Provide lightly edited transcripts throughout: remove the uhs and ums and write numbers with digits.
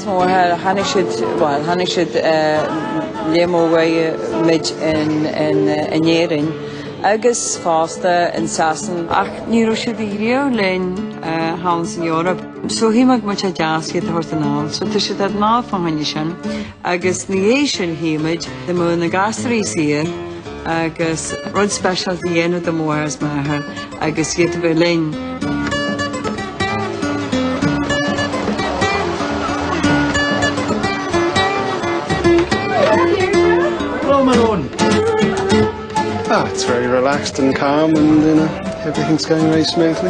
as more hannig should lemo mid in yerin agus fasta in sassen ach niro should lein Hans in Europe so he mag much a jazz get hortanal so there should that na from hanishan agus niation himage the moon the gasri see agus rod specialty end of the more as my agus get Berlin. Ah, it's very relaxed and calm, and everything's going very smoothly.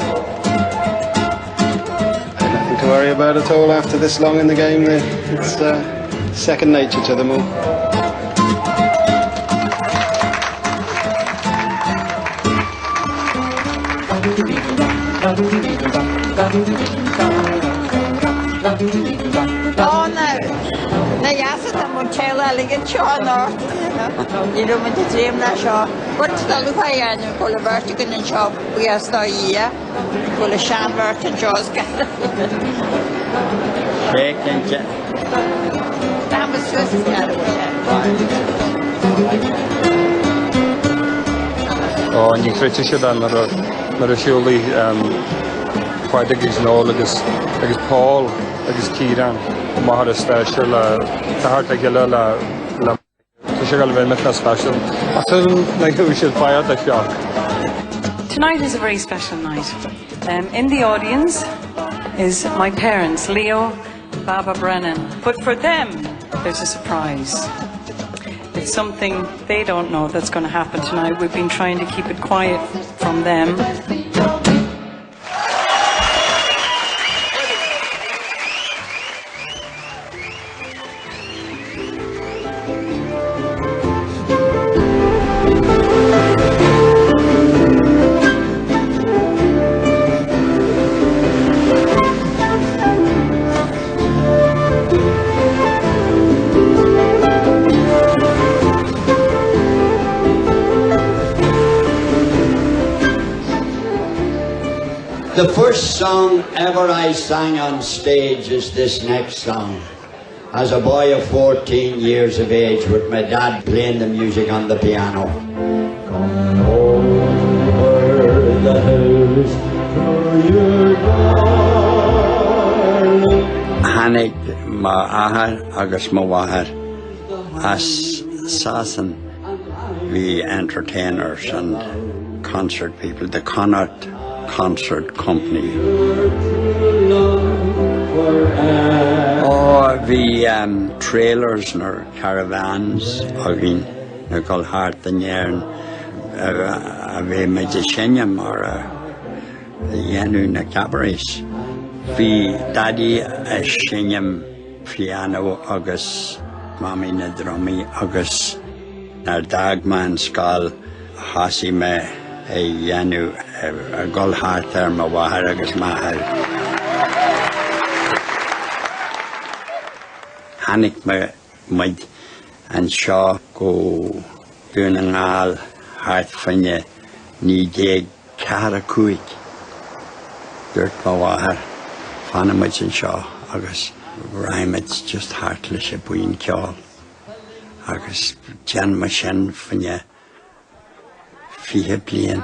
Nothing to worry about at all after this long in the game. It's second nature to them all. Oh no! Yes, I'm going to tell you get Sean North. You don't want to dream that show. But the look I am, you call a vertical and shop. We are still here. Call a Sean North and Jaws. Shake and check. That was just the other way. Oh, and you create should on the surely quite a good knowledge agus Paul agus Kieran Mahara special the heart like la special I feel like we should fire the shot. Tonight is a very special night. In the audience is my parents, Leo, Baba Brennan. But for them, there's a surprise. It's something they don't know that's going to happen tonight. We've been trying to keep it quiet from them. The first song ever I sang on stage is this next song. As a boy of 14 years of age with my dad playing the music on the piano. Come over the hills to your darling. Hannig ma ahar agus ma wahar as sasan we entertainers and concert people, the Connaught Concert Company. Oh, the trailers nor caravans again, they're called Heart and Yarn, a magician or a Yanu na cabarets. The daddy a shinyam piano agus, mommy na drummy agus, our dagman skull, hasi me. A Yanu, a gold heart there, my wahar agus mahar. Hannig mud and shaw go doing an all heart finye ni dig caracuig. Dirt my wahar, fanna mud and shaw agus rhyme it's just heartless a buin kjall. Agus jan mashin finye. Fihe blian.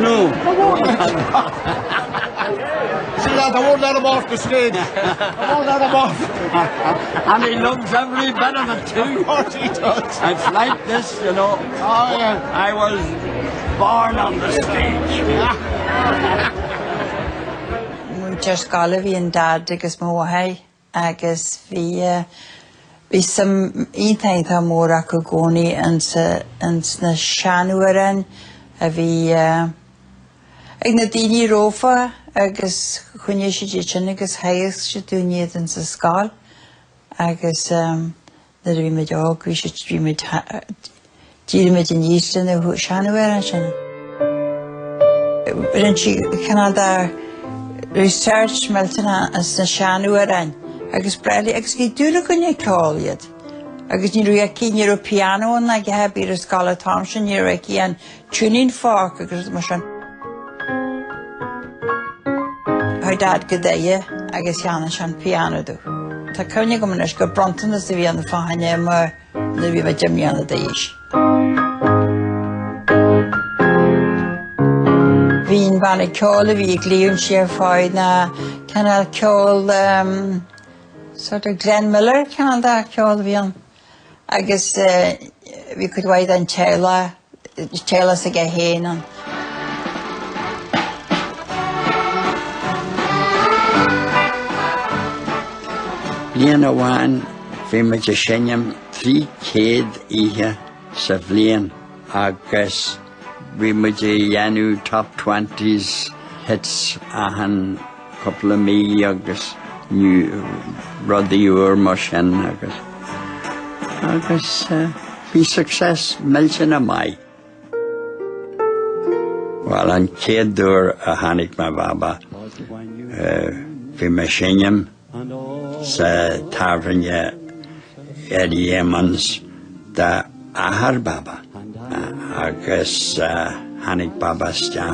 No. See that, I won't let him off the stage. I won't let him off. And he loves every bit of it too. Of course he does. It's like this, you know. Oh, yeah. I was born on the stage. Just Galavi and Dad, agus Mohay. Agus vi some eating the more akugoni and na shanuaren vi ignadini rofa agus kunyeshi agus hayes shituniet and sa skal agus that we made dog we should be made deal with in eastern the shanuaren but she Canada research meltana as na shanuaren agus brali agus gi dúla gonne cáliad agus ní ruici ní piano na gathe bí a scala Thompson ní ruici an tuning fork agus mar sin. Hai dad go daie agus cheanna sin piano dú. Tá cynnig go manis go brontan as bhí an fáinne mar na bhí bheith Jimíanna daois. Bhín banna ceola bhí glíonn sé fáid na canal ceol sort of Glenn Miller canal da ceol bhíon. Agus bhí chud bhaid an téla sa ga héanaan. Blian amháin bhí me de sinneam 300 ihe sa bhliain agus bhí me de dhéanú top 20s hits ahan couple of mí agus rudaí uair mar sin agus bhí success milsin a mai. Well, an céad dúr a tháinig me baba bhí me sinneam sa taifrine Eddie Emmons da ahar baba agus tháinig baba stea.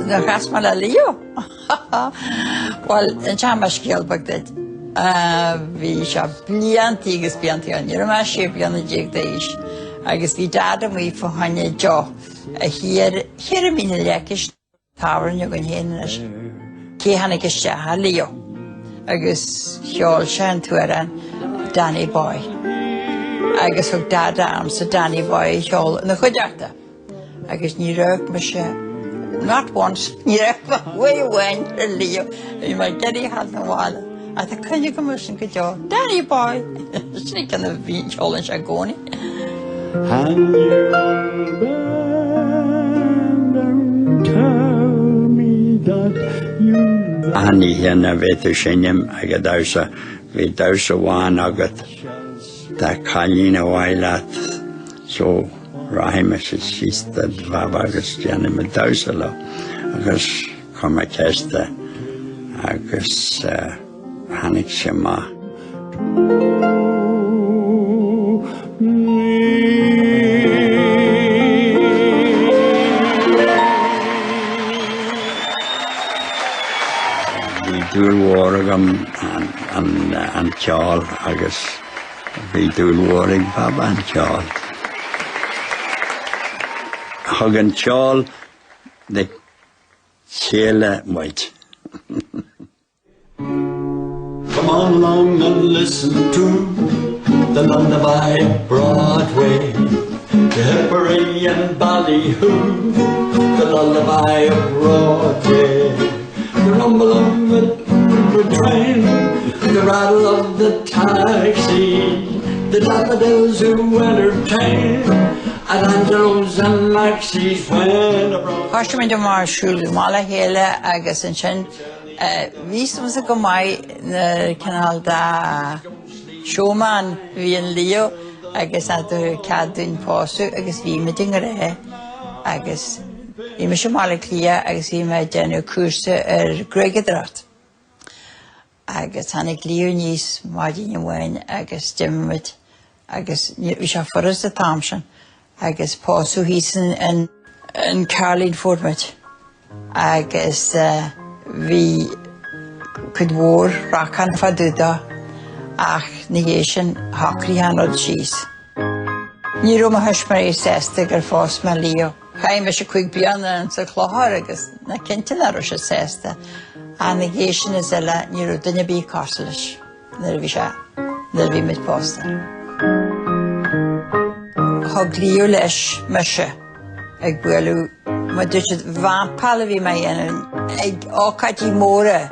Na chas mar le Leo? Well, an teama scéalbach did. Bhí se bliantí agus bliantí an níor mar sé blianna déag d'aois. Agus bhí dad am mí fáinne jo a hir a mína lecis táhairn a gin héanais. Cé hanna iste a Leo. Agus cheol se an tuaran Danny Boy. Agus thug dad am sa Danny Boy cheol na chuideachta. Agus ní raibh me se not once, ní raibh way wain ar Leo. Bhí mar geirí had na bhála. A tá cynnig go musin go deo, Danny Boy. Snig gan a bhí cheol an se gcónaí. Ani hena bheitú sinneam aga dausa, bhí dausa bháin agat tá cailín a bhaileat, so rahim is sísta bhab agus déanam a dausa le, agus chum a ceista agus hanig sé má. Dúlhóragam an ceol agus bhí dúlhórig baba an ceol. Thug an ceol de chéile muid. Come on along and listen to the lullaby of Broadway, the hippery and ballyhoo, the lullaby of Broadway. The rumble of the train, the rattle of the taxi, the daffodils who entertain at Angelo's and Maxie's when abroad. Hashtag de Marshall, Mala Hele, agus an sin. Vísum go mai na canal da showman bhí an Leo agus a do cadún pásu agus bhí me dingar agus bhí me semála clia agus bhí me déanú cuasa Gregedrat. Agus tháinig Leo níos maidín bhain agus dimid agus bhí se foras a Thompson agus pásu hísan an Caroline Fordmid agus bhí chud mhór rachan faduda ach negation hacrí hanod síos. Ní rom a thuismar é sésta gur fós me Leo. Chaim se chuig bliana an sa chláthar agus na cinnte le se sésta. A negation is eile ní ro duine bí cásalis. Nar bhí se, nar bhí mit pósta. Thug Leo leis me se ag bualú ma dúirt bhampála bhí me ag ácadí móra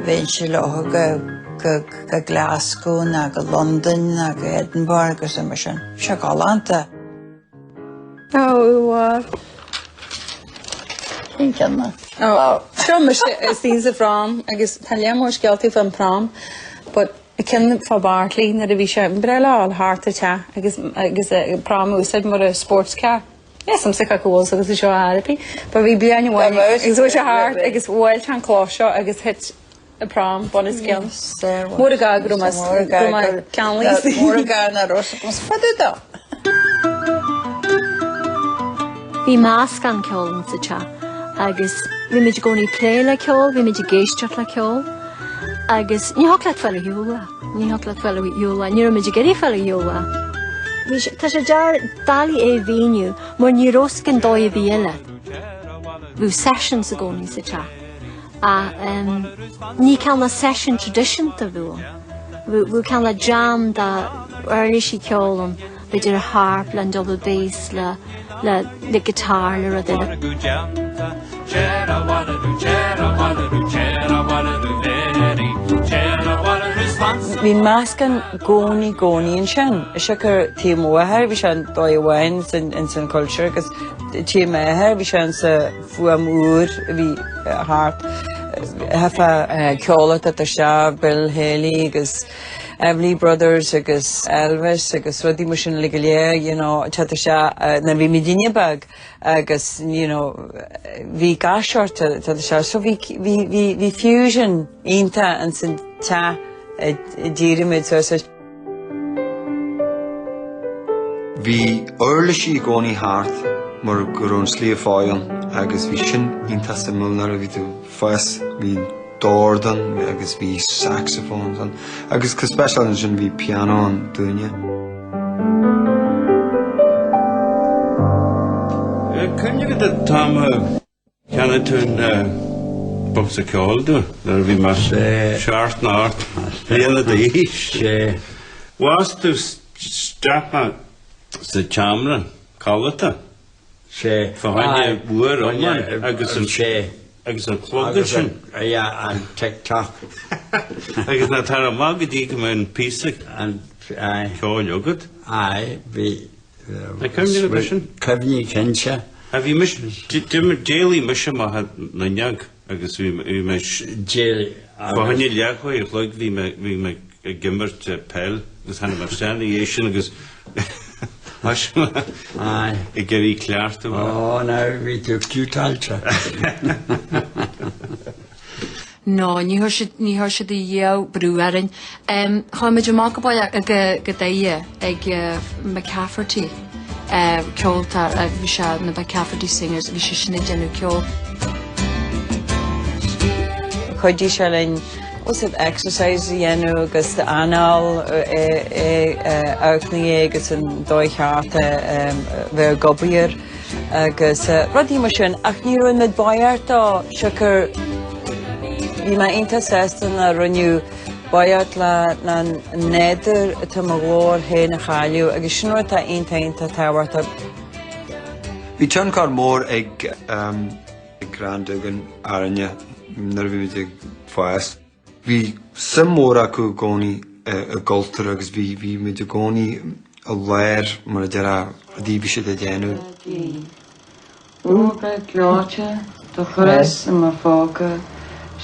bhíonn se leo go Glasgow na go London na go Edinburgh agus mar sin. Se gáilanta. Oh, Cén ceanna? Sure, is these a prom, agus talia mór scialtaí fan prom, but I cin fá Bartley na a bhí se brela all harta te, agus prom úsad mar a sports car. Yes, I'm sick of goals agus is seo arapi, but bhí blian bhain agus bhfuil se hart agus bhfuil tan chláseo agus hit a prom bonus kill. Mór ga grumas canlís. Mór ga na ros mas fadda. Bhí más gan ceoln sa te, agus bhí muid gcónaí plé le ceol, bhí muid géisteart le ceol, agus ní hach le fel hiúla, ní hach le fel hiúla, ní muid geirí fel hiúla. Tá sé dear dalí é bhíniu, mar ní roscan dói a bhí eile. Bhú sessions a gcónaí sa te. A ní ceann na session tradition ta bhú. Bhú ceann le jam da early ceolm, beidir a harp le double bass le guitar le rud eile. Bhí más gan gcónaí an sin. Is sicar tí mórthair bhí sin dói bhhain in san culture, agus tí méthair bhí sin sa fuam úr bhí harp hefa ceolat a se Bill Haley agus Everly Brothers agus Elvis agus rudí mar sin le go léir, chatta se na bhí midíine bag agus, bhí gasseart tá se, so bhí fusion ionta an san te dírimid so. Bhí orlaisí gcónaí thart mar gur an slí fáil agus bhí sin ionta sa múlnar a bhí tú fes bhí dordan agus bhí saxophones agus go special an sin bhí piano an dúine. Cynnig gyda tam ceanna tún box a ceol dú, ar bhí mas seart na art, bhíanna d'ís. Was tú strappa sa chamran, callata? Fáinne búar omlan, agus an clogad sin? An TikTok. Agus na tar a mag dí go mewn písig ceol jogad? Ai, bhí... Cymni na sin? Cymni cynse. A bhí mis, dim déli mis yma na neag, agus bhí mis... Déli. Fáinne leachwa I chlog bhí me gimmert pel, agus hanna mar stanna sin agus... I gerí cleart am. Oh, no, bhí tú cútalta. No, ní hor si di dhéo brúarin. Cháid jo máca báid go daie ag McCafferty. Ceolta a bhí se na McCafferty singers, bhí se sinna genú ceol. Chuidí se lein was it exercise agus the anal outnaí agus an dóichearta bhar gobaíir agus rudí mar sin ach ní roin mid báartá sicar bhí me inta sestan a runniu báart le na néidir tá mar glór héna chailiú agus sinúir tá inta táhairta. Bhí tean cá mór ag grandugan aranne nar bhí ag fáist. Bhí sim mór acu gcónaí a gultar agus bhí muid a gcónaí a léir mar a dtíobh siad a déanú. Úra gláte do choras a mar fága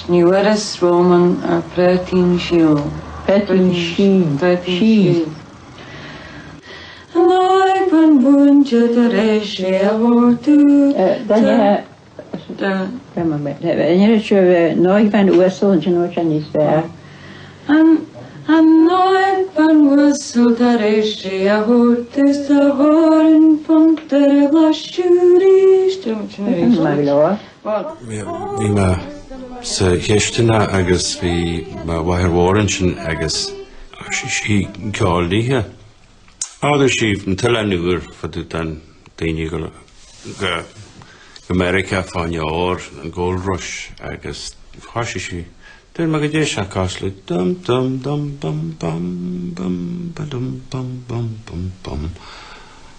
sníuaras Róman ar prétín síl. Prétín síl. An áid ban búnte a rééis sé a bhórtú. Ynny'n siŵr, noeth fan wysl yn siŵr yn eithaf. An áid ban wysl a rééis sé a bhórtús a bhórin pont ar a glasúrís. Bhí me sa heistena agus bhí me bhaithir mhórin sin agus sí ceáildíthe. Áidir sí an tuileanúir fadú den daoine go America fáinne áir an Gold Rush agus háisi sí. Dúir me go dé se cáisle dum dum dum bum bum bum badum bum bum bum bum.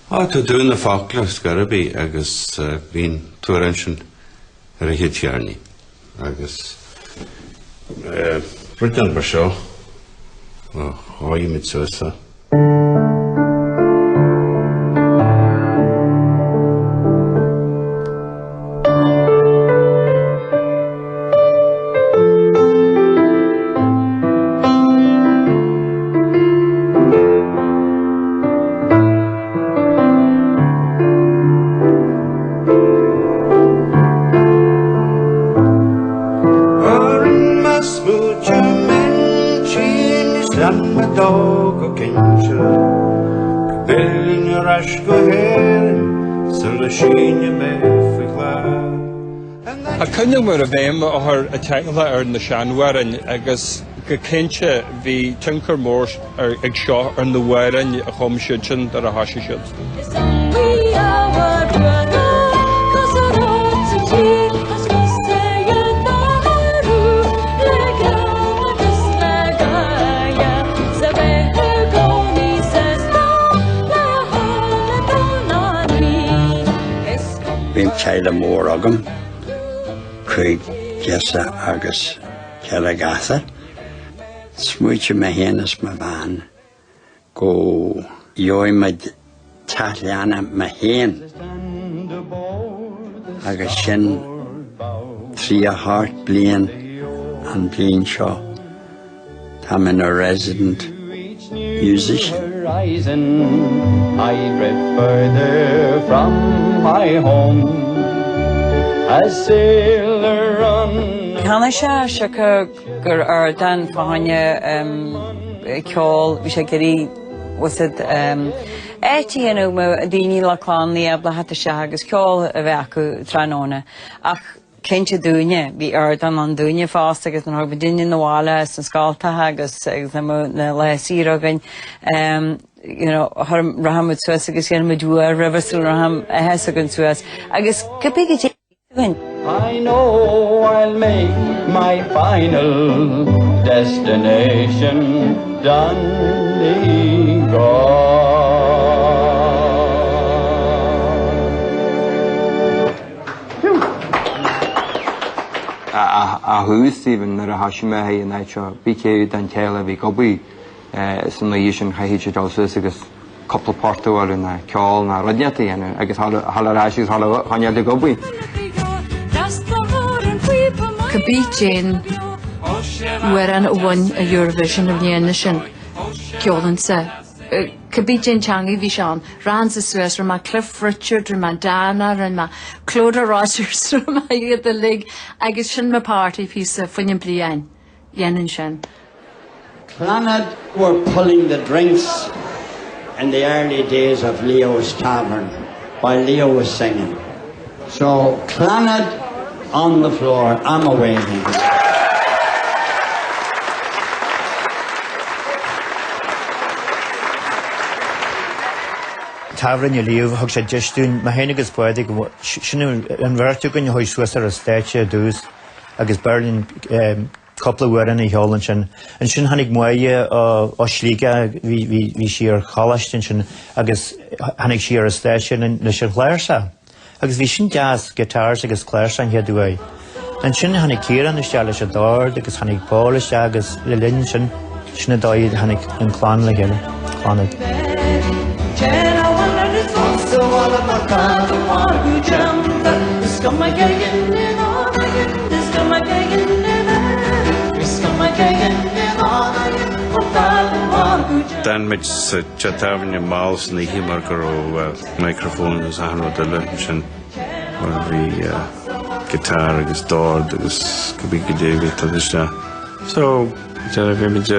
Tá dúna fácla scarabí agus bhín tuaireann sin ar a hittearní agus rudan bar seo háimid suasa. Smooth Shan ma dog o kinshel Biln rash go herin Sulla sheenya me figla A cynnig mwyr y feim o'r y teitl na sianwarin agos gycincha fi tyncr môr ag sio yn y warin a chom siedyn dar a hasi sied. Fi'n teile môr agam, cwyd gesa agos celag Smwytio me hynnes me fan, go ioi me talliana me hyn. Agos sin 3.5 blian an blian sio. I'm a resident musician. I drift further from my home, a sailor on. Canasha shaka gur dan fahanya kol vishagiri was it etienu ma dini la clan ni abla hat shagas kol avaku tranona ach kencha dunya bi dan on dunya fast agus an horbidin in the wala san skalta hagas examo na lesiro gan you know rahamut suas agus yan madua reversul raham hasagun suas agus kapigi I know I'll make my final destination Donegal. A hús Stephen nar a hasime hé an éitse bícéú den céile bhí gobaí san léis an chaithid dalsus agus couple portúil na ceáil na rodneata dhéanú agus hallarráisiús chaine de gobaí. Cabbí Jane wearan one a Eurovision of the sin ceolan sa. Cabbí Jane Changi bhí seán ran sa Suez ma Cliff Richard ma Dana and ma Clodagh Rogers ma iad the lig agus sin ma party piece of funnin blian yenin sin. Clann were pulling the drinks in the early days of Leo's Tavern while Leo was singing. So Clann on the floor, I'm awaiting. Tavern you leave, hug said just doing my hen agus poetic shinu an vertu gun hoi Swisser a statue dus agus Berlin couple of were in a Holland and shin hanig moye o shliga vi sheer Holland shin agus hanig sheer a station and the shirlersa. Agus bhí sin jazz guitars agus cléir an headú é. An sin hanig Ciaran isteach a dáir agus hanig Paul isteach agus le linn sin sinna dáid hanig an Clann le gile. Clann. Dan mit chatavnia mouse ni himar garo microphone is an o dyle sin or vi guitar agus dord agus kabi gidegi tadisha. So jara vi mit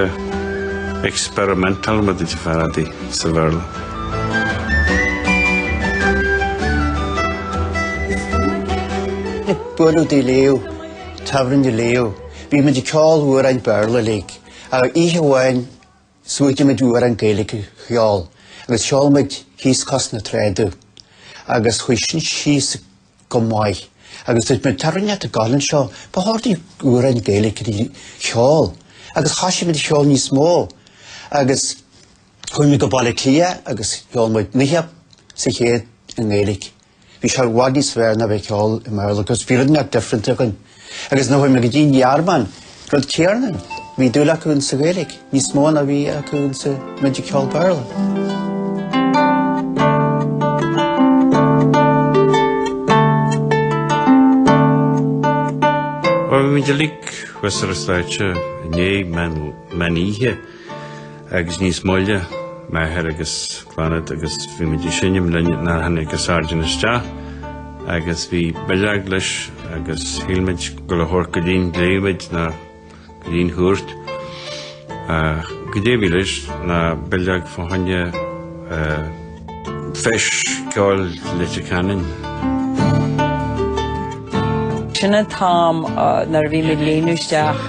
experimental med it faradi severla. Bwrw di Leo, tafryn di Leo, fi mynd i cael hwyr ein berla lig, a i hywain swyd ymwyd hwyr ein gaelig chiol, agos siol mynd hys cos na tredu, agos chwysyn sys gomwai, agos dyd mynd tarwniad y golen sio, pa hord i hwyr ein gaelig chiol, agos chasi mynd i chiol nis mo, agos chwyn mynd gobal y clia, agos chiol mynd nihiab sy'n hyd yn gaelig. Vi shall wadi swear na be all in Merle because we didn't have different again. Agus no we magazine yarman, but Kiernan. We do like un Sagelic. Ni small na we un se magic all barrel. Well, we lik was er staatje nee mani hier. Agus ni smolje. My head agus Clann agus vi magicianum na han agus sergeant sta agus vi belaglis agus hilmid go horkadin gleimid na glein hurt Gdévilis na bildag fahanja fish gol litikanin. Sinna tám nar bhí mé léanúisteach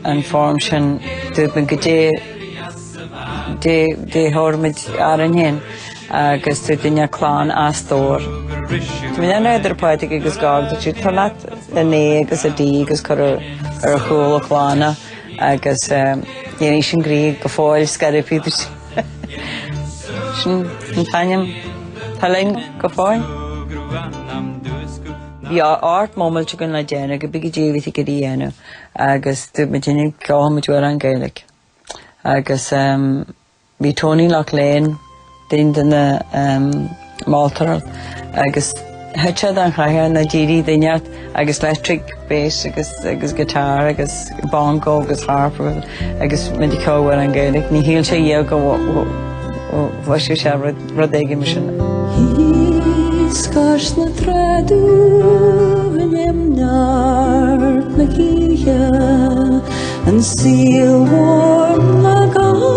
an form sin dúb an go dé thormid ar an hen agus tú duine Clann As Dobhar. Tá mé an idir páitig agus gáil tú talat a né agus a dí agus chu ar a chúil a chlána agus dhéanaí sin grí go fáil scaripí sin an tainnim talainn go fáil. Bhí art mómailte gon le déana go bigí déhí go dhéanú agus tú me déine gáhamid an Gaelic. Agus bhí Tony lech léin daon duna Maltar agus heitsead an chaithe na ddírí daoineart agus electric bass agus guitar agus bongo agus harp agus midi cóhfuil an Gaelic. Ní híl sé dhéag go bhaisiú sé rud éige mar sin. Skars na tradu nemnart na kia an seal warm na gala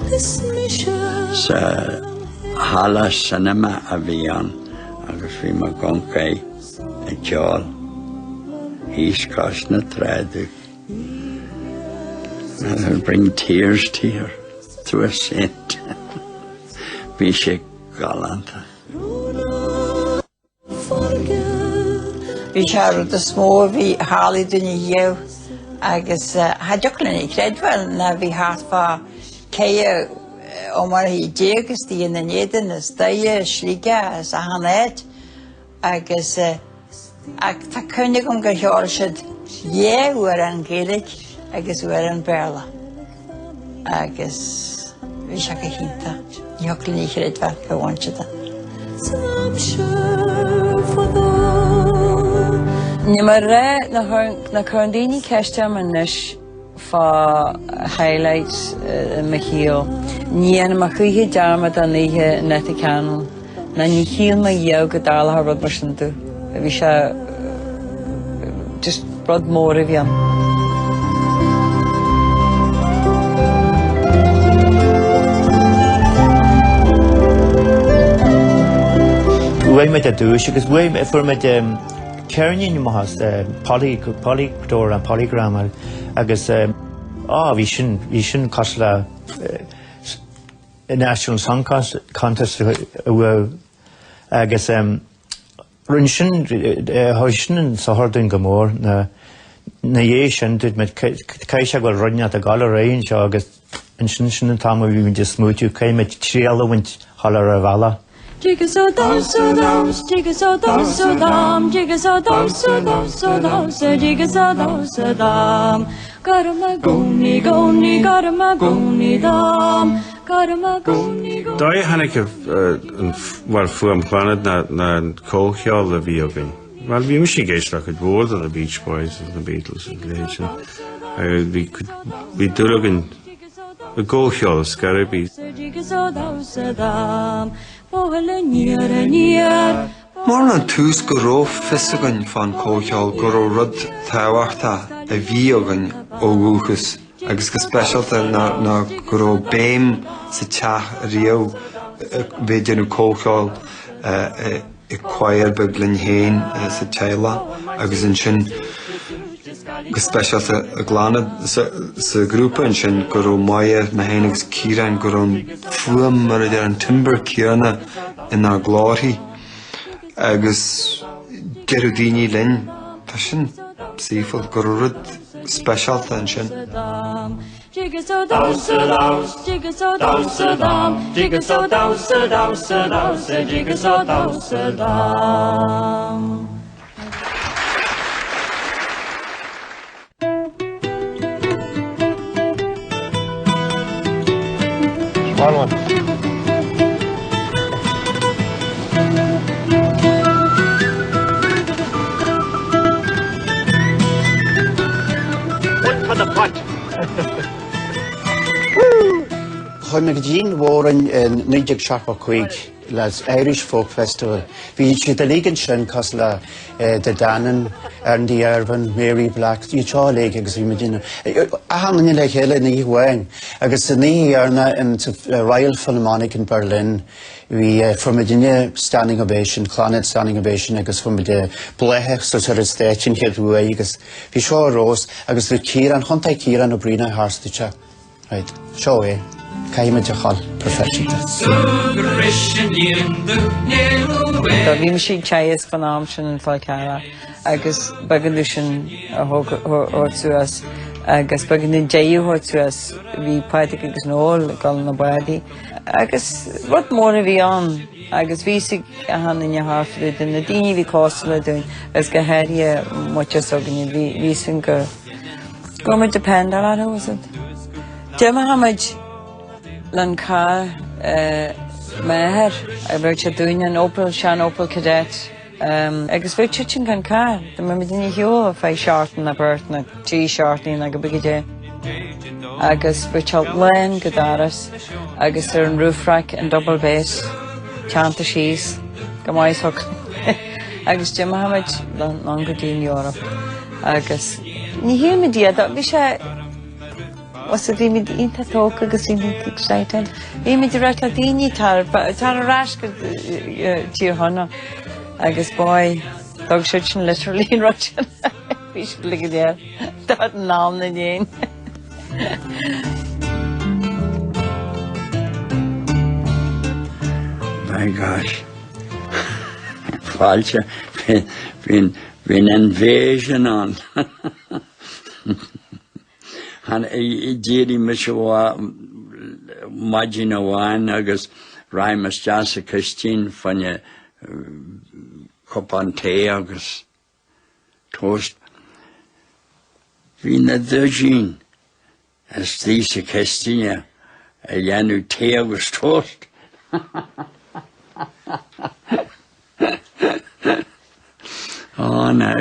this mission sa hala cinema a bhíon agus bhí mar goncaí a ceáil skars na tradu and it'll bring tears to you to a saint. Bhí sé galanta. Bhí searad a smó bhí hálaí duine dhéh agus haideachlann í creidhfuil na bhí háfa céie ó mar hí dégus tí na néidir na staige slíige a hanéid agus tá cynnig go cheáil siad uair an Gaelic agus uair an Béarla agus bhí se go hinnta Níochlann í creidhfuil go bhaintseada. Ní mar ré na chundaoine ceiste man níos fá highlights me chial. Ní ana mar chuithe dearmad an ihe neta canon. Na ní chial me dhéag go dálatha rud mar sin tú. Bhí se just rud mór a bhíon. Bhfuil me a dúis agus bhfuil fu me ceirnín mahas polydor an polygram agus bhí sin cos le National Song Contest agus rinn sin sin sa hordún go mór na dhé sin dúid me caiise go runne a gal réon seo agus an sin an tam bhí de smútiú céime tríalhaint hallar a bhela. Jigsaw dum so dum, jigsaw dum so dum, jigsaw dum so dum so dum, so jigsaw dum so dum. Garma goni goni, garma goni dum, garma goni goni. Dá hannig war fuam planet na cócheáil a bhí agin. Well, bhí mu sé géisteach chud bhór an the Beach Boys and the Beatles and léisin. Bhí dúlagin a cócheáil scaribí. Jigsaw dum so dum. Mar an tús go raibh fisagan fan cócheáil go raibh rud tábhachta a bhí agan ó bhuachas agus go speisialta na go raibh béim sa teach riamh bhéidir na cócheáil i choir be glynhéin sa teile agus an sin go speisialta a glanad sa grúpa an sin go raibh maia na héanagus círan go raibh fuam mar idir an timber círanna in our glory agus gerudini lin passion seafood gorud special tension Jigsaw dum so dum, jigsaw dum so dum, jigsaw dum so dum so dum, jigsaw dum so dum. Small one. Chun me go dín mhór an 1975 las Irish Folk Festival. Vi chi the league sin cos la the Dannon and the Irvin, Mary Black, you chaw league agus vi medina. A han ni le hele ni wain. Agus ni arna in Royal Philharmonic in Berlin. We from Medina standing ovation, Clann standing ovation, agus from the blehe so sort of stage in here way agus vi show rose agus the Kieran Huntai Kieran Obrina Harsticha. Right. Show eh. Kaima Jahal profession. Da vi machine chayes van amshin and falkara. Agus bagadushin hortuas. Agus bagadin jayu hortuas. Vi patik agus nol gal na badi. Agus what more vi on. Agus vi sig han in your half the dini vi costla doing. As gaharia muchas ogni vi sinker. Goma depend a lot was it. Gemma Hamaj Lanka Meher, I virtual doing an Opel, Shan Opel Cadet. I guess very chitching can car. The Mamidini Hio, if I shorten a birth, and a G shortening like a big day. I guess virtual Len Gadaras. I guess they're in roof rack and double bass. Chant the shees. Gamais hook. I guess Gemma Hamaj longer in Europe. I guess. Ni hear me, dear, that wish was it with the talk agus in excited. Imi the rat ladini tar rash tir honna. I guess boy dog shitchen literally in Russian. We should look at there. That nam the name. My gosh. Falsche been invasion on. And Jerry Mishawa Majinawan, August Rimas Jassa Christine, Fanya Copante, August Toast. Vina Virgin, as Lisa Christina, a Yanu Tea was toast. Oh no.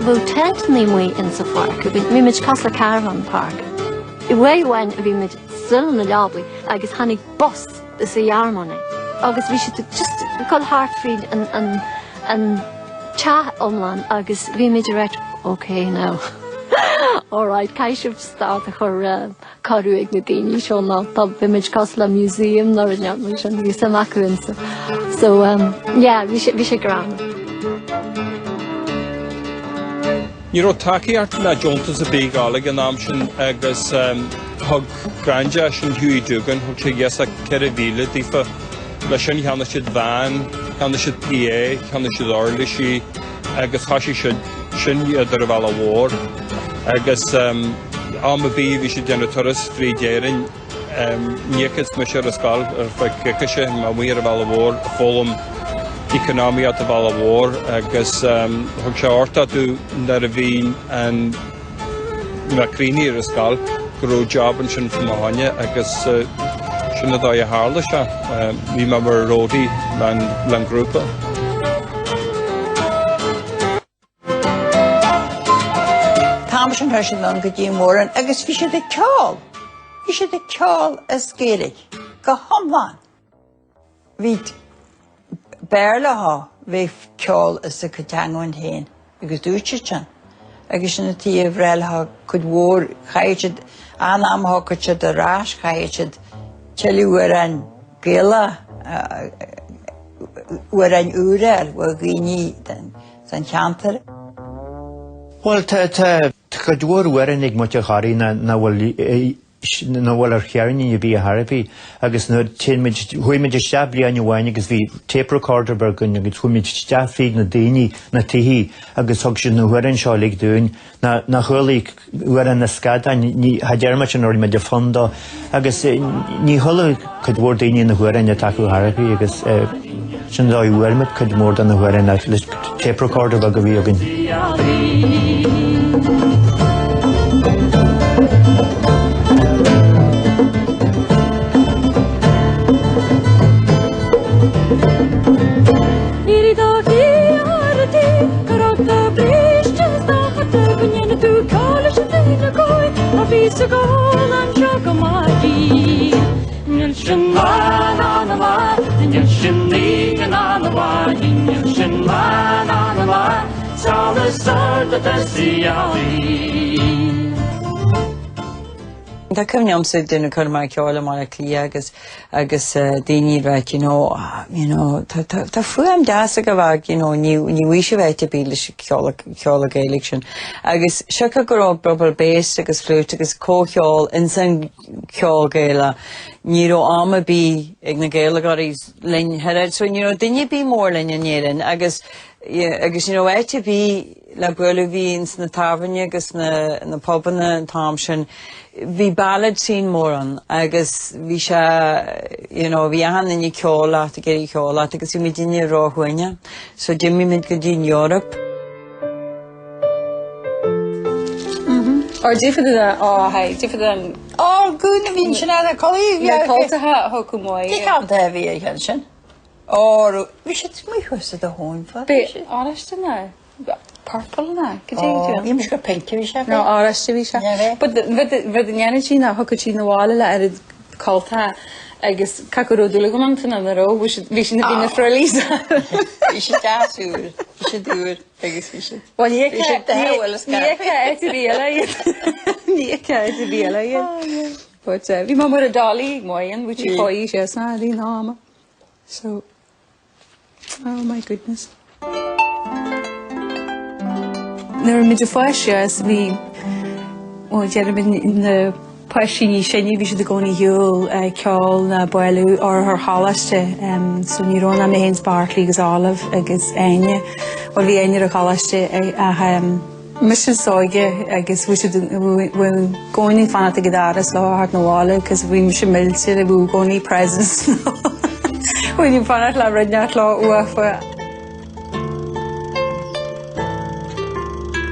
Bhú tent ní mui in sa park, bhí mid cas le caravan park. I bhfuil wein a bhí mid sil na leablaí agus tháinig bus is a dhearmóna. Agus bhí si just call Hartfried an cha omlan agus bhí mid reit, okay now. Alright, caiisib start a chur carú ag na daoine seo ná tá bhí mid cas le museum nar an neamh sin bhí sa macúinsa. So, yeah, bhí sé grand. Niro taki art na jontas a big alig an amshin agus hug granja shin Huey Dugan hug she yesa keravila difa la shin hana shid van hana shid PA hana shid Orlishi agus hashi shid shin yadar vala war agus amabi vi shid janatoris 3 jerin niekets mishar askal fakekashe mawir vala war folum economy at the Vala War, agus hug se orta du nar a bhín an macrini ar a scal gro job an sin from Mahanya agus sin a dá a hála se bhí ma mar ródi lan grúpa. Táim sin thuir sin an go dtí móran agus bhí siad ag ceáil. Bhí siad ag ceáil a scéalaigh go thomláin. Bhí Berlaha ve ceáil is a catangáin hain agus dúirte agus sin tí a bhreiltha chud mhór chaitead anamtha chud a rás chaitead teilúar an gila uair an úrail bhfuil ghaoine san cheantar. Well, tá dúir uair ag muite charí na bhfuil ar chearní a bhí a Harapí agus chuimiid stabli an bhhaine agus bhí tape recorder bergun agus chuimiid stafríd na daoine na tihí agus thug sin na huirann seo lig dún na chulaigh uair na scada ní hadearmat an ordi me de fonda agus ní thula chud mhór daoine na huirann a taú Harapí agus sin dá uairmid chud mór an na huirann na tape recorder bag a bhí agin. Go and shock a my sin lígan an bhar Níl sin man an bhar Sála sarda dysí Tá cymniam sydd dyn nhw cyrma ceol am ar y cli agus dyn right, ta ffwy am das ag afag, ni wisio fe te bil ceol ag election. Agus siaca gwrog brobl bes agus flwt agus co ceol insan ceol gaela. Ni ro am a bi ag na gaela garis lyn herad. So, dyn bi môr lyn yn yerin. Agus, ete bi la bwylw fi ins na tafynia agus na pobna yn Thompson. Vi ballad sin moran agus vi vi ahan in ceola to get ceola agus mi dinne rohhuine so Jimmy mynd go din Europe. Or different different good na vín sin a colí colta hoku moi. Di kan da vi hen sin. Or vi sé mui husa a hón fa. Be honest na. Purple na. Ím go pink vi sé. No, honest vi sé. But the energy na hoku chi na wall la er colta agus kakuro dulgum tan na ro vi sin na frelisa. Vi sé dasúr. Vi sé dúr agus vi sé. Well, nie ka But vi ma mar a dali moyen which you koi sé na di nama. So oh my goodness. There mid fáisias vi Jeremy in the Pashi Shani vi should go ni hill ceol na boilu or her halaste so ni rona me hens Bartley gus olive agus anya or vi anya halaste mission soige agus we should go ni fan at gidaras lo hart na wall cuz we should melt we go ni presents when you fan at la rednat lo for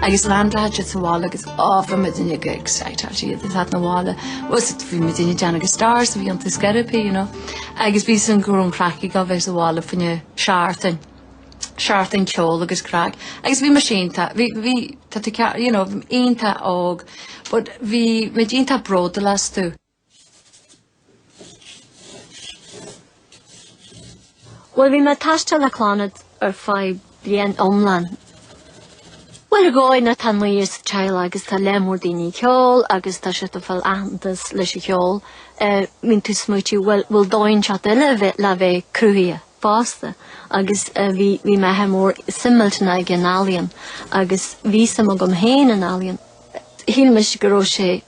agus landlaid sa bhála agus áfa me duine go excited this hat na bhála was it bhí me duine deanna agus stars bhí an tiscarapi agus bhí san gúrún craci go bheith sa bhála fanne seaartain ceol agus crack agus bhí mar sínta bhí aonta ág but bhí me dínta bróda las tú. Well, bhí me taiste le Clann ar 5 bliain omlan. Well, going na tan is child agus ta lemor dini ceol agus ta shit fel antas leis ceol min tu smuti well doin chat la ve cruia fasta agus vi me ha more simultana gen alien agus vi sam gom hen an alien hil mis groche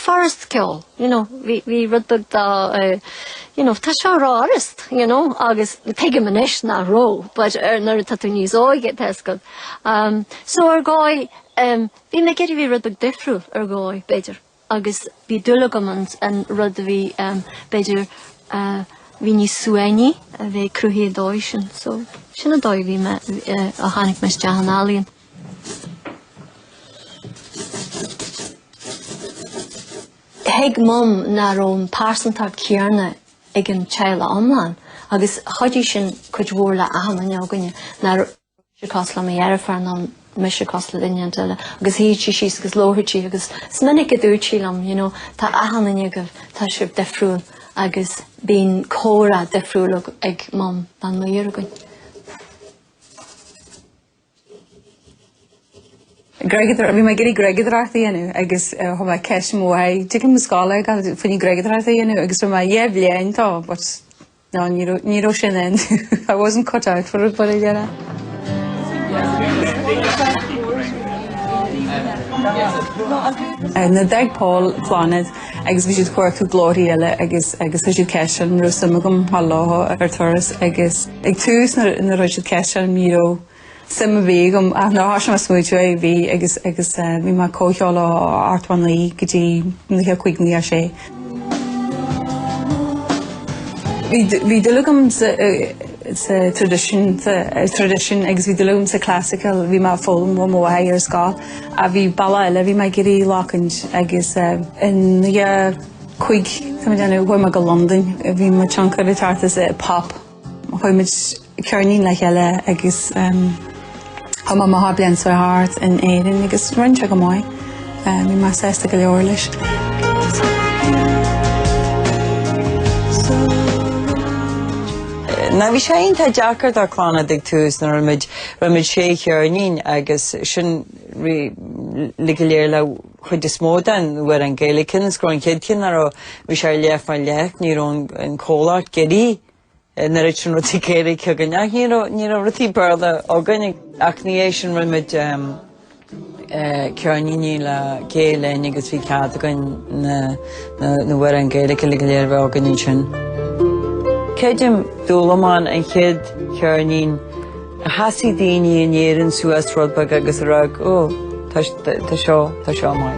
forest ceol vi rudbug da ta rarist, agus pegim manish na ro, but nar tatu níos óige tesgad. So goi, vi me geri vi rudbug difriúil goi, beidir, agus vi dulagamans an rud vi beidir vi ní sueni vi cruhi doishin, so sinna dói vi me a hanig mes jahan alien. Heg mum na rom parsantag kiarna igen chaila omlan agus chodí sin chuid bhórla ahan neoganne na cosla me erfar na mis cosla inantile agus hí si agus lóirtí agus sminnig a dúirtílam tá ahan inigah tá sib defriúil agus bín córa defriúil ag mam dan maíargain. Vi ma geri gregidrartha enu agus homa kesh moai tikim muscala gal funi gregidrartha enu agus ma yevlein to but no ni ro shinen I wasn't cut out for it but I did na dag Paul Clann agus vi should work to glory agus should cash and ro samagum hallo ar toras agus ag tús na ro should cash and miro Sim bhí gom na háisina smúide bhí agus bhí mar cócheála arthainlaí go dtí na chuigní a sé. Bhí dulugam sa tradition agus bhí dulugam sa classical bhí mar fólam mó ar scáil a bhí balla eile bhí mar gurí lachant agus in chuig bhfuil mar go London bhí mar tionchar tartas pop chuimiid cearnín le heile agus Hama maha blian so hard in éirin agus rinse go mai mi ma sesta go leor leis. Na bhí sé onanta deachart ar chlána ag tús na ramid sé chearnín agus sin ligiléir le chuid is módan bhar an Gaelicin scroin céadcin ar bhí sé leaf an leach ní an cóláart gerí na réit sin rutí Gaelic a gneach ní rutí barda ágan ach ní é sin ramid cearníní le Gaeilin agus bhí cead agan na bhar an Gaelic ligiléir bheith ágan sin. Céidim dúlamáin an chéad cearnín a hasí daoine in éireann suas rodbag agus rag tá seo mai.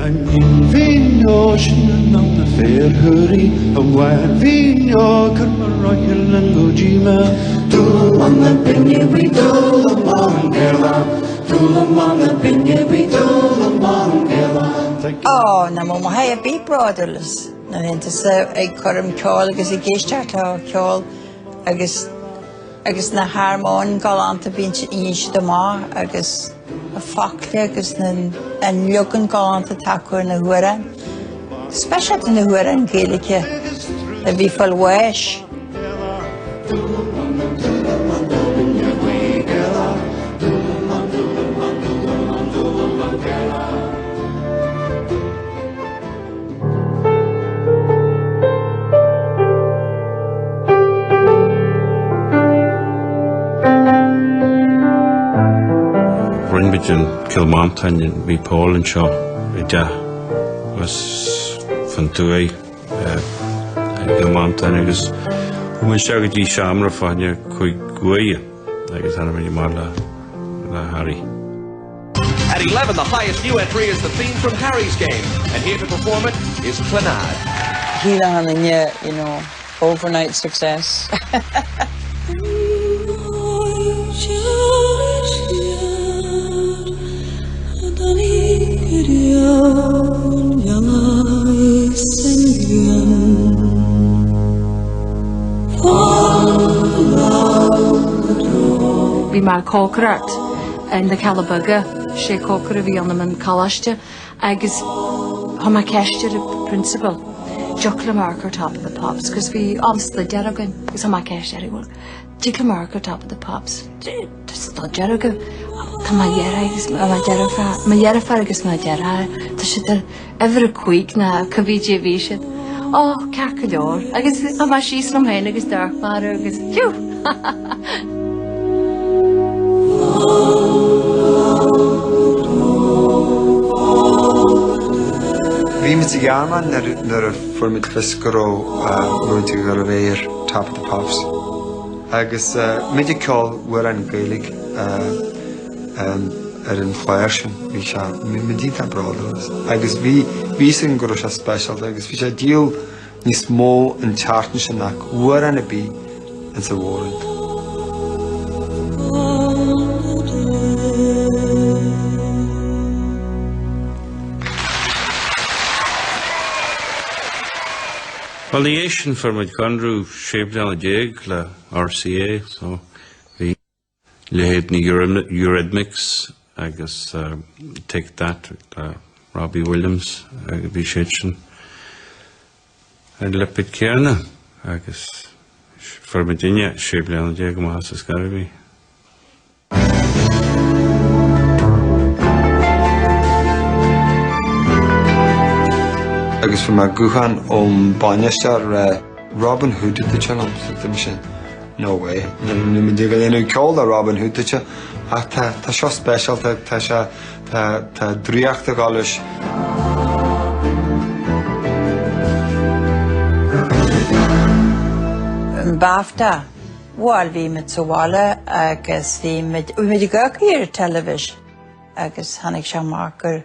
An vinyo sin an na fairhurí a bhhain vinyo chur mar roiil an gojima Dúlam na binne bhí dúlam an gela Dúlam na binne bhí dúlam an gela na mó ha a bí broderlas na hinta sa ag chum ceáil agus I géisteart a ceáil agus na harmón galanta bín íos do má agus a facli agus an legan galanta tacuir na huaran. Speisialt na huaran Gaeilice a bhí fal weis. Rinbidjin Kilmontan in bhí Paul and Shaw was fan tuai Kilmontan agus when shaggy shamra fanya chuig guia agus hanna mí mar le Harry. At 11, the highest new entry is the theme from Harry's game, and here to perform it is Clann As. Hílehan in overnight success. Bhí mar cócrat in the Calabaga, sé cócar a bhí anam an calaiste, agus hama ceiste a principal, Jockla marker top of the pops, because we obviously Jeragan, because hama ceiste a bhil, Jockla marker top of the pops, just not Jeragan, Tá Jera agus ma Jerafa agus ma Jera, tá sé ever a quick na Cavija Visha. Oh, Carcador, agus hama she's from hen agus dark matter agus phew. Bhí mit garman nar formid fiscaró muinte go bhéir Top of the Pops. Agus mididir ceáil bhar an Gaeilge ar an chláir sin bhí se midíta bradas. Agus bhí sin go se special agus bhí sé díal níos mó an teartan sin nach bhar an a bí an sa bhórant. Foliation for my Conru shaped down a jig la RCA, so we laid the Eurythmics, I guess take that Robbie Williams, Bishitchen and Lepit Kierna, I guess for Virginia shaped down a jig Mahas Scaraby. Agus from a guchan Banyastar Robin Hood the channel mission. No way. You call the Robin Hood the ta sho special ta driach the galish. Bafta wal vi mit sowala agus vi mit gurkir television agus hannig shamarker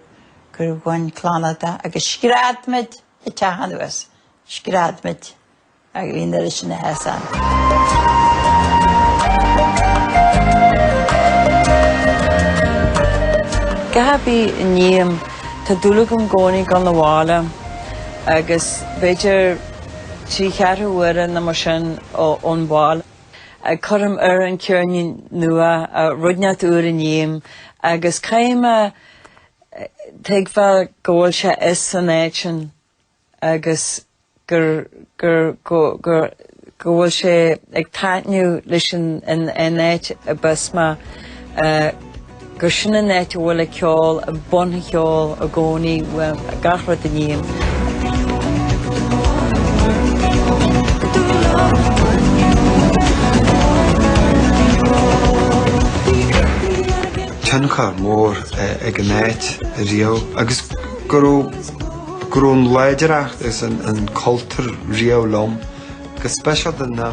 gwan Clann agus skrad mit tahanus skrad mit agin der sin hasan Gabi niem ta dulugum goni gan la wala agus beter chi chatter were na machine on wall a curm an kiernin nua rudnat niem agus kaima Tegva Golsha is an action agus gur go bhfuil sé ag taithniú leis an net a busma gur sin an net bhfuil a ceol, a buntha ceol, a gcónaí a gachra a níam. Tuncar mór ag an net a rio, agus gurún leidirach is an cultúr rio lom, gus special den na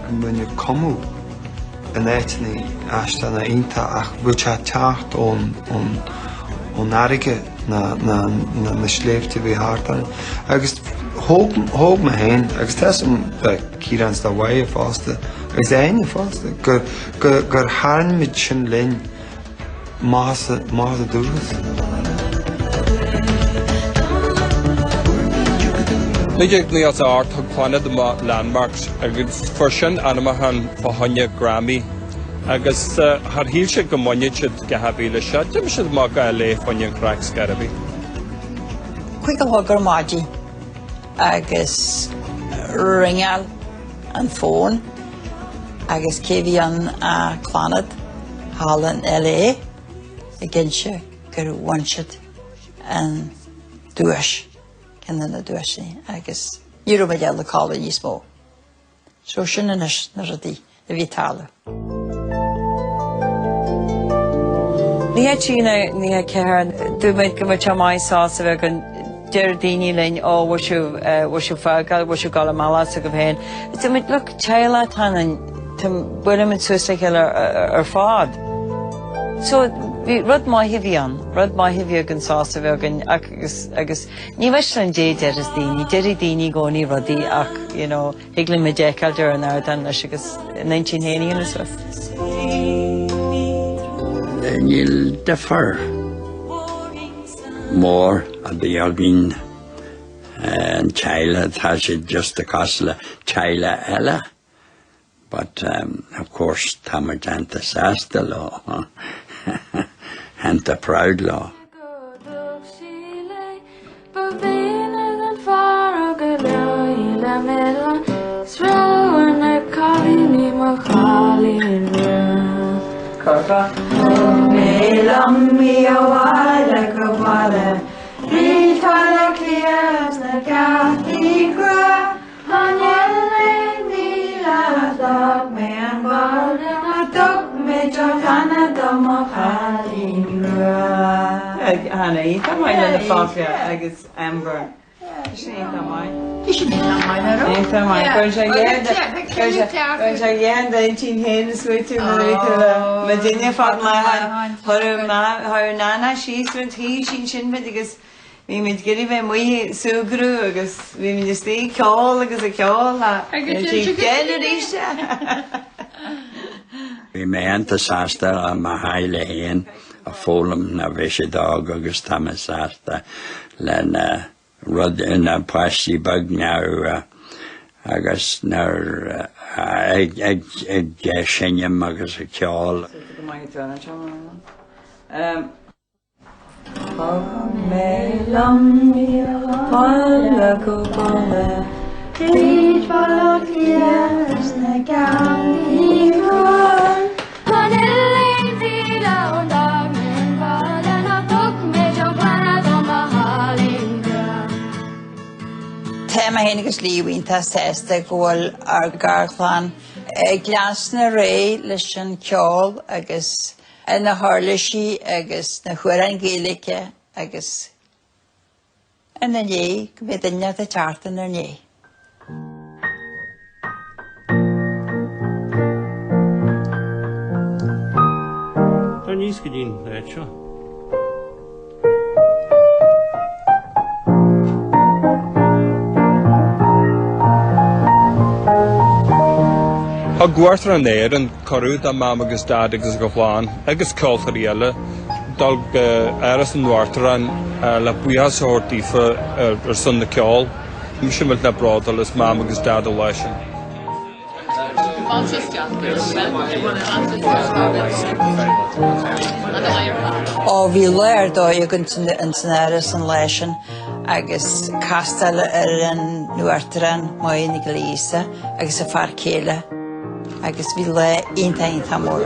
munne comú an netni ashta na inta ach búcha teacht ón airige na sléifte bhí hartan. Agus hóg me hain, agus tesam círans da waie fásta, agus éine fásta, gur haran mit sin linn más a dúras. Níag ní as art thug planad the landmarks agus for sin anamahan fahanne Grammy agus har híl se go moinne siad go habíle se, dim siad má go le fanne cracks garabí. Chuig go thugur máidí agus ringeal an fón agus céhí an Clann Hálan LA I ginse gur bhainsead an dúis cinna na dúisí agus níor ba deal le cála níos mó. So sin inis na rudaí a bhí tála. Ní tína ní cear dúméid go muid teamáisása bheith an deir daoine lein ó bhisiú fágal, bhisiú gála mála sa go bhéin. Tá muid le teile tanan tá buile mit suas le ar fád. So rud maithí bhí an sása bheith agus ní bheis an déidir is daoine, deirí daoine gcónaí rudaí ach hiaglann me décaidir an airdan leis agus 1980 is bheith. Níl defer mór a bhí albín an teile tá sé just a cosla teile eile. But of course Tamarjanta Sasta law and the proud law. Hannah, you come out in the Fafia, agus Amber. She ain't that mine. You should be that mine, I don't. Ain't that mine. Going to get the 18 hands with to Medina Fatma, her nana, she's with he, she shouldn't because we made get even we so grew, agus we made stay call, agus a call, and she get it. We may enter Sasta, my highly hen. A fólam na bheise dag agus tamasasta len rud ina pastí bag now agus nar ag sinnam agus a ceol. Téma hénigus líomhínta sésta ghfuil ar Garchlan glas na ré leis an ceol agus na hálaisí agus na chuair an Gaeilge agus na né go bheith duine a teartan ar né. Tá níos go dín leid seo. A gwarthra an éir an corúd a mam agus dad agus go bháin agus ceoltarí eile dal airas an gwarthra an le buías ortífa ar san na ceol mi sin na brádal is mam agus dad a leisin. Ó bhí léir dó ag an san airas an leisin agus castal an nuartaran mai na glísa agus a far céile agus bhí le inta mór.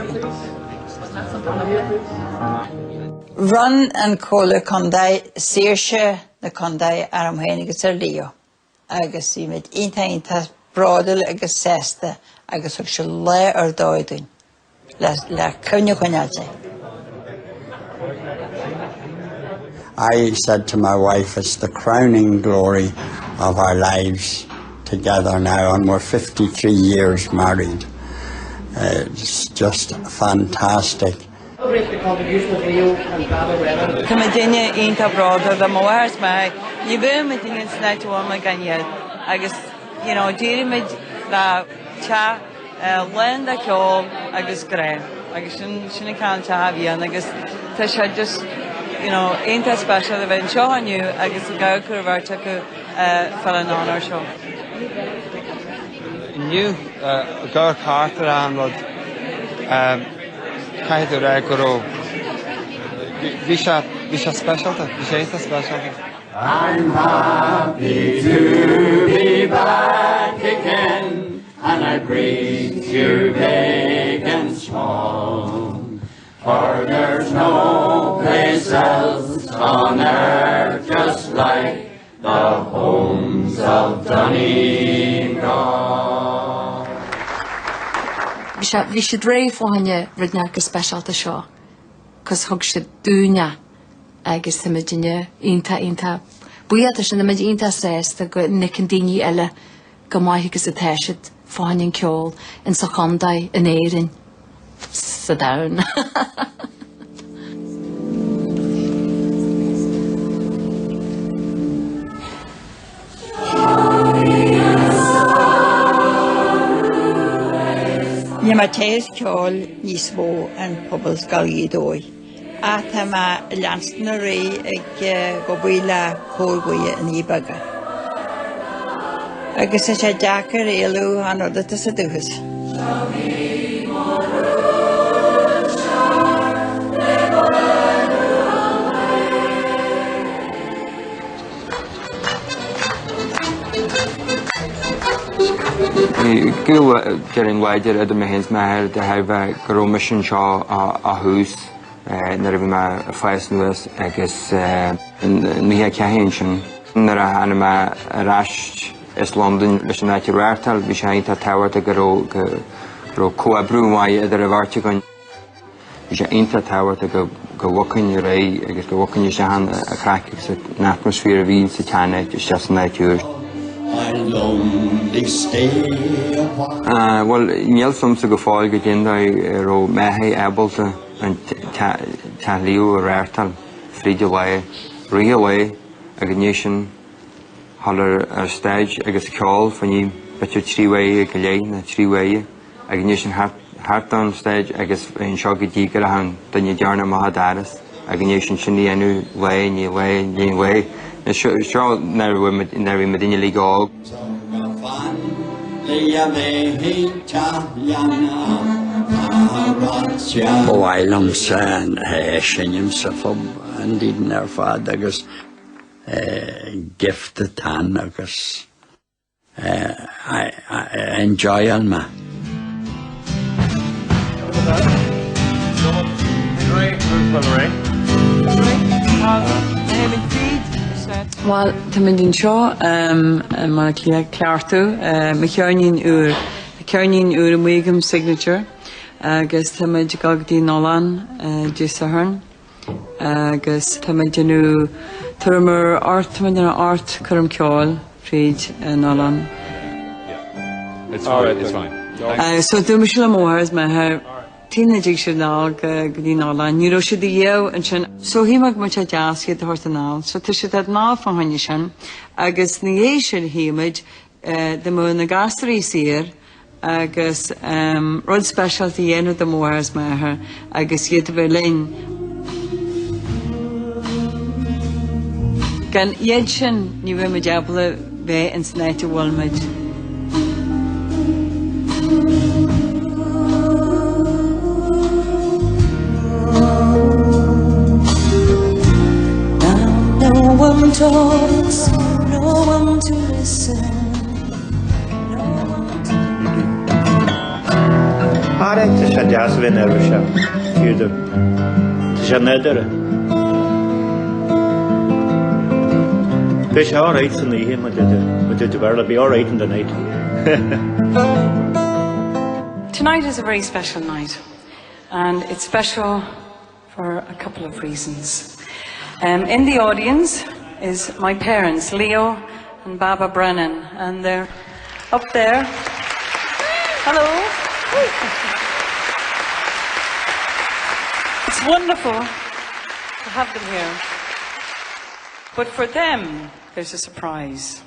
Run an cóla condai séirse na condai ar am héin agus ar lío. Agus bhí mid inta brádal agus sésta agus ag se le ar dóidún le cynne chuinealte. I said to my wife, it's the crowning glory of our lives together now, and we're 53 years married. It's just fantastic. Tá me duine ionta bráda the móhairs mai, ní bhfuil me duine snáid bháil me gannéad agus, díri me le te len a ceol agus gré, agus sinna can te a bhíon agus tá sé just ionta special a bheith seo aniu agus go cur bhharrte go fel an ánar seo. Nniu gur cartar an rud caiidir go bhí sé specialta, bhí sé ionta specialta. I'm happy to be back again, and I greet you big and small, for there's no place else on earth just like the homes of Donegal. Bhí sé dréh fáinne rudne go speisialta seo, cos thug sé dúine agus tá duine ionta. Buíochta sin na ionta sésta go nic an daoine eile go maithígus a teisiid fáin ceol in sa chondaid in éireann sa domhan. Ní mar téir ceol níos mó an pobl scailídói. A tá má leansna ré ag go bhuaile cóirgóide in íbaga. Agus sé deachar éalú an ordata sa dúchas. Gú dearing waidir a me hens meir de haibh go mission seo a hús na ra bhí me fáis nuas agus níthe cehéin sin nar a hana me ráist is London leis an áiti ráirtal bhí sé ionta táhairta go coabrúmáid idir a bhhairte goin. Bhí sé ionta táhairta go bhacain ré agus go bhacain sé a chraiciigh sa atmosfér a bhín sa teanna is just an áitiúir. Well, níl sumsa go fáil go dtí ro methaí ebalta an te líú a ráirtal fríide bhaid, rithe bhaid a gníos sin hallar ar stéid agus ceol faní betir tríhaid go léi na tríhaid a gníos sin hart an stéid agus an seo go dtí go an daine dearna maithe daras a gníos sin sin níanú bhaid ní bhaid ní bhaid. Seo nar bhí me duine lí gáil. Bhhailm san sinnim sa fob an dín ar fad agus gifta tan agus enjoy an ma. Well, tá me dín seo mar ceartú me cearnín úr a muigem signature agus tá me gagdí nólan dísahern agus tá me dinú tuair art me dina art chum ceáil fríd nólan. It's fine, it's fine. So dú me se le móthairs me tíineigh sé ná go dtí nólan, ní raibh siad a dhéamh an sin, so hí mag mu a deasciad a thuirta ná, so tá siad ná fan haine sin, agus na dhé sin híimiid de mú na gasarí sír agus rud speisialta dhéanamh do móthairs me agus iad bheith linn. Gan iad sin ní bheith me deabla bheith an snéite bhfuilmeid. Talks jazz win ever shot. You do. Janedere. Fish all right in the evening, but it will be all right in the night. Tonight is a very special night, and it's special for a couple of reasons. In the audience is my parents, Leo and Baba Brennan, and they're up there. Hello. It's wonderful to have them here. But for them, there's a surprise.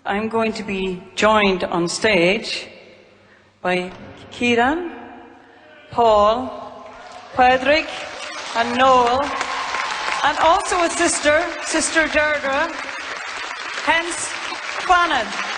I'm going to be joined on stage by Kieran, Paul, Padraig, and Noel, and also a sister, Sister Deirdre, hence Clann As.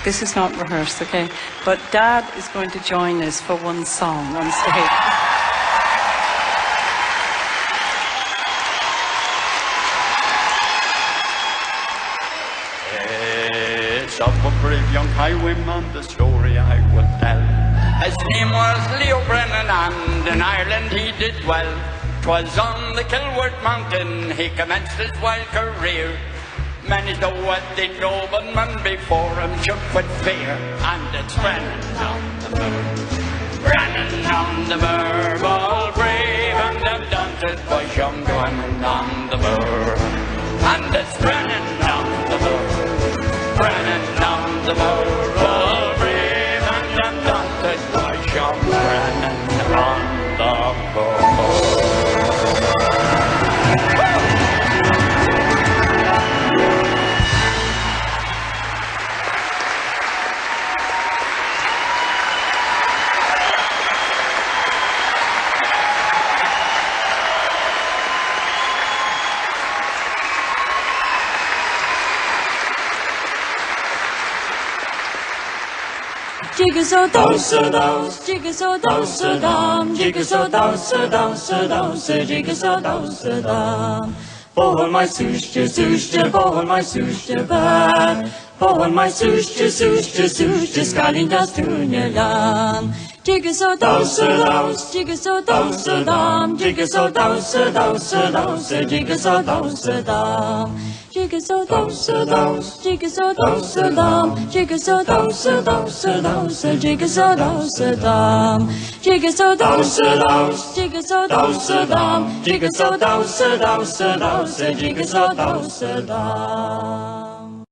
This is not rehearsed, okay? But Dad is going to join us for one song on stage. It's of a brave young highwayman, the story I will tell. His name was Leo Brennan, and in Ireland he did well. 'Twas on the Kilworth mountain he commenced his wild career. Many know what the nobleman before him shook with fear. And it's Brennan on the Burr, Brennan on the Burr, all brave and undaunted by young Brennan on the Burr. And it's Brennan on the Burr, Brennan on the Burr, all brave and undaunted by young Brennan on the Burr. Jigsaw dowser dows, jigsaw dowser dam, jigsaw dowser dowser dowser, jigsaw dowser dam. Bohol my sushje sushje, bohol my sushje bär. Bohol my sushje sushje sushje, skalling das tunneland. Jigsaw dowser dows, jigsaw dowser dam, jigsaw dowser dowser dowser, jigsaw dowser dam. Jigsaw dowser dows, jigsaw dowser dam, jigsaw dowser dowser dowser, jigsaw dowser dam. Jigsaw dowser dows, jigsaw dowser dam, jigsaw dowser dowser dowser, jigsaw dowser dam.